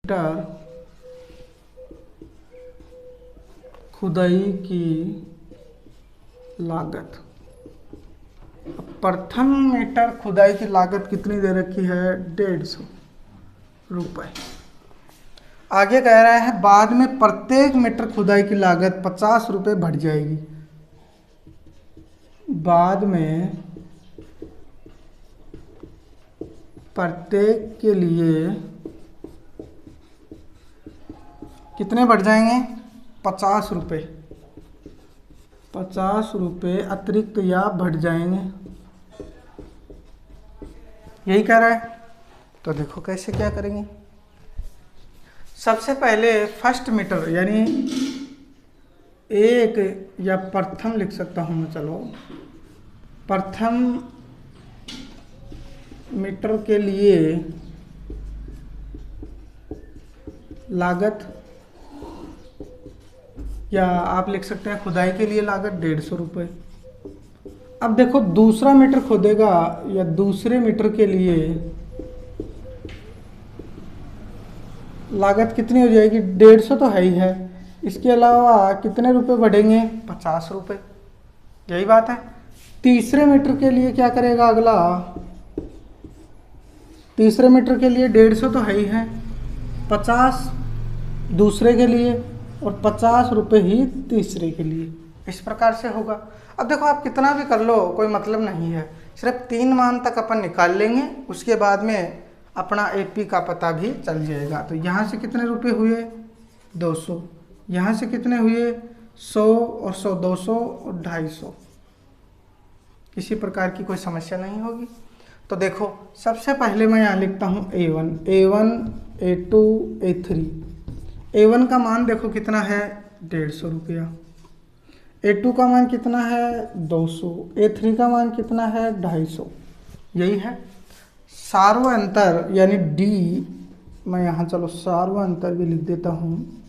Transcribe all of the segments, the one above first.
Metre खुदाई की लागत। प्रथम मीटर खुदाई की लागत कितनी दे रखी है? 150 रुपये। आगे कह रहा है बाद में प्रत्येक मीटर खुदाई की लागत 50 रुपये बढ़ जाएगी। बाद में प्रत्येक के लिए कितने बढ़ जाएंगे? 50 रुपये। 50 रुपये अतिरिक्त या बढ़ जाएंगे, यही कह रहा है। तो देखो कैसे क्या करेंगे। सबसे पहले फर्स्ट मीटर यानी एक या प्रथम लिख सकता हूँ मैं, चलो प्रथम मीटर के लिए लागत, या आप लिख सकते हैं खुदाई के लिए लागत 150 रुपये। अब देखो दूसरा मीटर खोदेगा या दूसरे मीटर के लिए लागत कितनी हो जाएगी? 150 तो है ही है, इसके अलावा कितने रुपए बढ़ेंगे? 50 रुपये, यही बात है। तीसरे मीटर के लिए क्या करेगा अगला? तीसरे मीटर के लिए 150 तो है ही है, 50 दूसरे के लिए और 50 रुपये ही तीसरे के लिए। इस प्रकार से होगा। अब देखो आप कितना भी कर लो कोई मतलब नहीं है, सिर्फ 3 मान तक अपन निकाल लेंगे, उसके बाद में अपना एपी का पता भी चल जाएगा। तो यहाँ से कितने रुपए हुए? 200। यहाँ से कितने हुए? 100 और 100 200 और 250। किसी प्रकार की कोई समस्या नहीं होगी। तो देखो सबसे पहले मैं यहाँ लिखता हूँ A1, A2, A3। A1 का मान देखो कितना है? 150 रुपया। A2 का मान कितना है? 200। A3 का मान कितना है? 250। यही है सार्वअंतर यानी D। मैं यहाँ चलो सार्वअंतर भी लिख देता हूँ।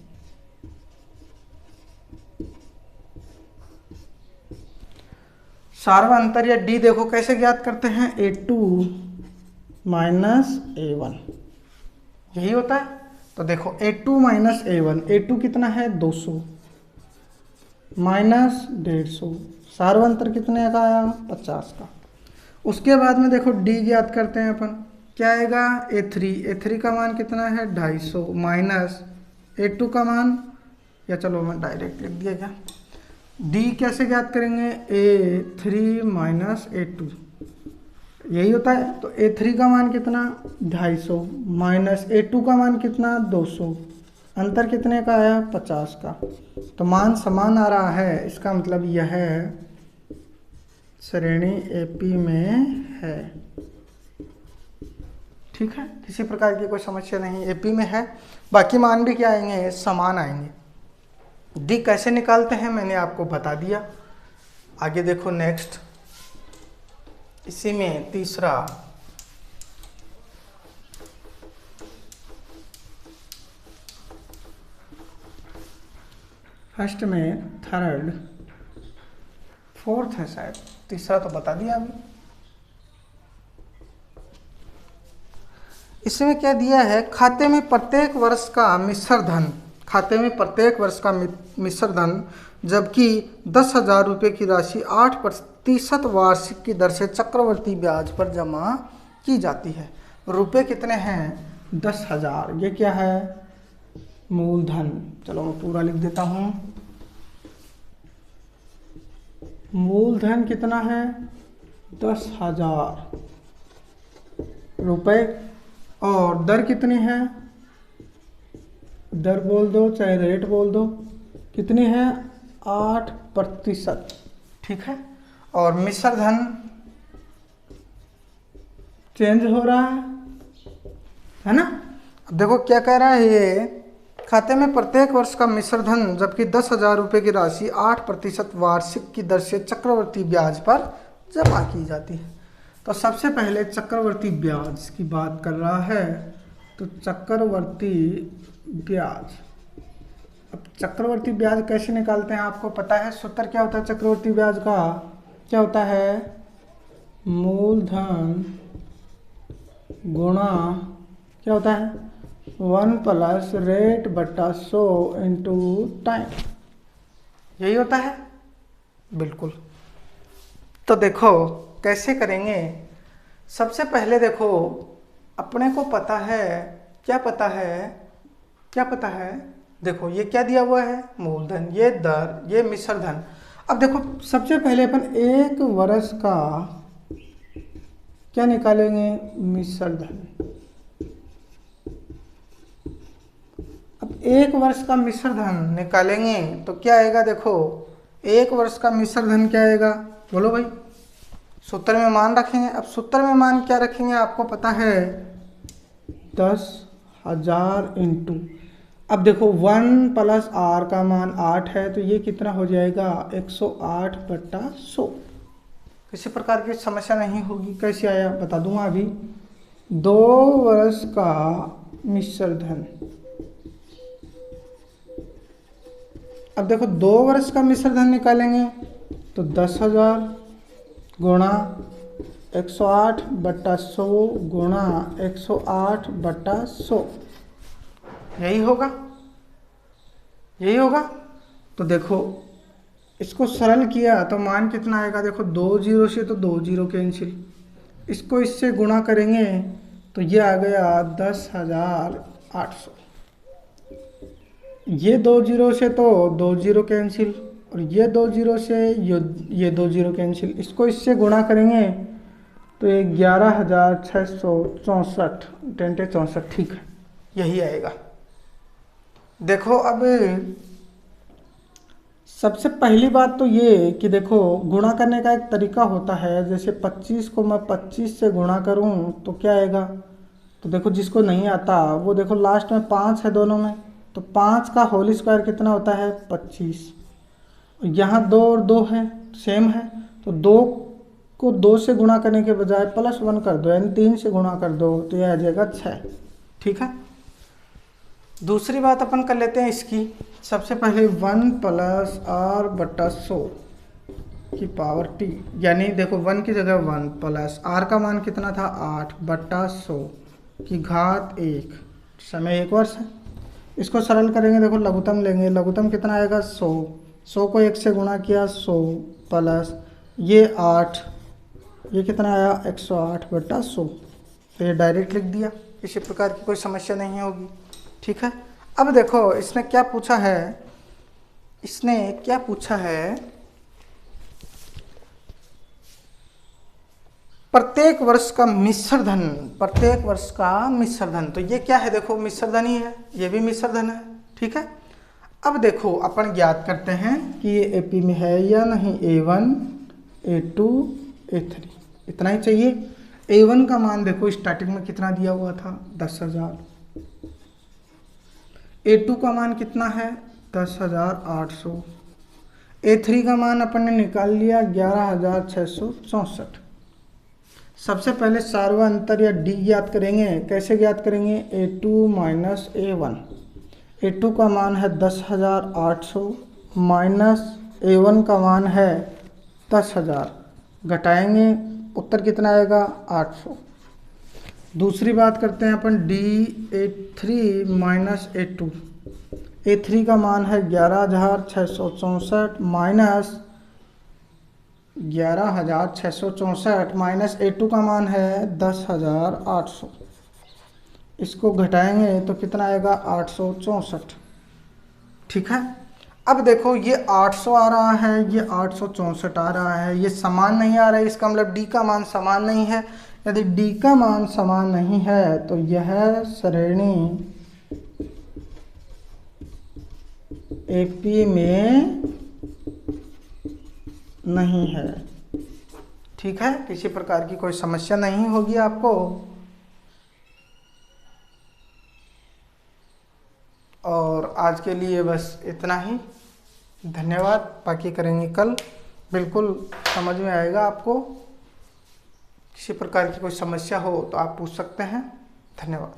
सार्वअंतर या D देखो कैसे ज्ञात करते हैं? A2 माइनस A1, यही होता है। तो देखो A2 माइनस A1, A2 कितना है? 200 माइनस 150, सार्वअंतर कितने का आया? 50 का। उसके बाद में देखो D ज्ञात करते हैं अपन, क्या आएगा? A3 का मान कितना है? 250 माइनस A2 का मान, या चलो मैं डायरेक्ट लिख दिया क्या? D कैसे ज्ञात करेंगे? A3 माइनस A2, यही होता है। तो A3 का मान कितना? 250 माइनस A2 का मान कितना? 200, अंतर कितने का आया? 50 का। तो मान समान आ रहा है, इसका मतलब यह श्रेणी एपी में है। ठीक है, किसी प्रकार की कोई समस्या नहीं, एपी में है। बाकी मान भी क्या आएंगे? समान आएंगे। डी कैसे निकालते हैं मैंने आपको बता दिया। आगे देखो नेक्स्ट, इसी में तीसरा फर्स्ट में थर्ड फोर्थ है शायद, तीसरा तो बता दिया अभी। इसमें क्या दिया है? खाते में प्रत्येक वर्ष का मिश्र धन, खाते में प्रत्येक वर्ष का मिश्र धन, जबकि 10,000 रुपये की राशि 8% वार्षिक की दर से चक्रवर्ती ब्याज पर जमा की जाती है। रुपये कितने हैं? 10,000। ये क्या है? मूलधन। चलो मैं पूरा लिख देता हूँ। मूलधन कितना है? 10,000 रुपये। और दर कितनी है? दर बोल दो चाहे रेट बोल दो, कितनी है? 8%। ठीक है। और मिश्र धन चेंज हो रहा है ना। अब देखो क्या कह रहा है ये, खाते में प्रत्येक वर्ष का मिश्र धन, जबकि 10,000 रुपये की राशि 8% वार्षिक की दर से चक्रवर्ती ब्याज पर जमा की जाती है। तो सबसे पहले चक्रवर्ती ब्याज की बात कर रहा है, तो चक्रवर्ती ब्याज। अब चक्रवर्ती ब्याज कैसे निकालते हैं आपको पता है? सूत्र क्या होता है चक्रवर्ती ब्याज का? क्या होता है? मूलधन गुणा क्या होता है? 1 प्लस रेट बटा 100 इंटू टाइम, यही होता है। बिल्कुल। तो देखो कैसे करेंगे। सबसे पहले देखो अपने को पता है, क्या पता है, क्या पता है, देखो ये क्या दिया हुआ है, मूलधन, ये दर, ये मिश्र धन। अब देखो सबसे पहले अपन एक वर्ष का क्या निकालेंगे, मिश्र धन। अब एक वर्ष का मिश्र धन निकालेंगे तो क्या आएगा, देखो एक वर्ष का मिश्र धन क्या आएगा, बोलो भाई। सूत्र में मान रखेंगे। अब सूत्र में मान क्या रखेंगे, आपको पता है 10,000 इंटू, अब देखो 1 प्लस आर का मान 8 है तो ये कितना हो जाएगा 108 बटा 100। किसी प्रकार की समस्या नहीं होगी। कैसे आया बता दूंगा अभी। 2 वर्ष का मिश्र धन, अब देखो 2 वर्ष का मिश्र धन निकालेंगे तो 10,000 गुणा 108 बटा 100 गुणा 108 बटा 100, यही होगा, यही होगा। तो देखो इसको सरल किया तो मान कितना आएगा, देखो 2 जीरो से तो 2 जीरो कैंसिल, इसको इससे गुणा करेंगे तो ये आ गया 10,800। ये 2 जीरो से तो 2 जीरो कैंसिल, और ये 2 जीरो से ये 2 जीरो कैंसिल, इसको इससे गुणा करेंगे तो ये 11,664 टेंटे 64, ठीक है, यही आएगा। देखो अब सबसे पहली बात तो ये कि देखो गुणा करने का एक तरीका होता है। जैसे 25 को मैं 25 से गुणा करूं तो क्या आएगा, तो देखो जिसको नहीं आता वो देखो लास्ट में 5 है दोनों में, तो 5 का होल स्क्वायर कितना होता है 25। यहाँ 2 और 2 है सेम है, तो 2 को 2 से गुणा करने के बजाय +1 कर दो, यानी 3 से गुणा कर दो तो यह आ जाएगा 6, ठीक है। दूसरी बात अपन कर लेते हैं इसकी। सबसे पहले 1 प्लस आर बटा 100 की पावर टी, यानी देखो 1 की जगह 1 प्लस आर का मान कितना था 8 बटा 100 की घात 1, समय 1 वर्ष है। इसको सरल करेंगे, देखो लघुत्तम लेंगे, लघुत्तम कितना आएगा 100, 100 को 1 से गुणा किया 100 प्लस ये 8, ये कितना आया 108 बटा 100, तो ये डायरेक्ट लिख दिया। किसी प्रकार की कोई समस्या नहीं होगी, ठीक है। अब देखो इसने क्या पूछा है, इसने क्या पूछा है, प्रत्येक वर्ष का मिश्र धन, प्रत्येक वर्ष का मिश्र धन, तो ये क्या है, देखो मिश्र धन ही है, ये भी मिश्र धन है, ठीक है। अब देखो अपन ज्ञात करते हैं कि ये एपी में है या नहीं, A1 A2 A3, इतना ही चाहिए। A1 का मान देखो स्टार्टिंग में कितना दिया हुआ था 10,000, A2 का मान कितना है 10,800, A3 का मान अपन ने निकाल लिया 11,664। सबसे पहले सार्वअंतर या डी ज्ञात करेंगे। कैसे ज्ञात करेंगे, A2 माइनस A1, A2 का मान है 10,800 माइनस A1 का मान है 10,000, घटाएंगे उत्तर कितना आएगा 800। दूसरी बात करते हैं अपन D A3 minus A2, A3 का मान है 11,664 माइनस 11,664 माइनस A2 का मान है 10,800, इसको घटाएंगे तो कितना आएगा 864, ठीक है। अब देखो ये 800 आ रहा है, ये 864 आ रहा है, ये समान नहीं आ रहा है, इसका मतलब डी का मान समान नहीं है। यदि डी का मान समान नहीं है तो यह श्रेणी एपी में नहीं है, ठीक है। किसी प्रकार की कोई समस्या नहीं होगी आपको। और आज के लिए बस इतना ही, धन्यवाद। बाकी करेंगे कल, बिल्कुल समझ में आएगा आपको। किसी प्रकार की कोई समस्या हो तो आप पूछ सकते हैं। धन्यवाद।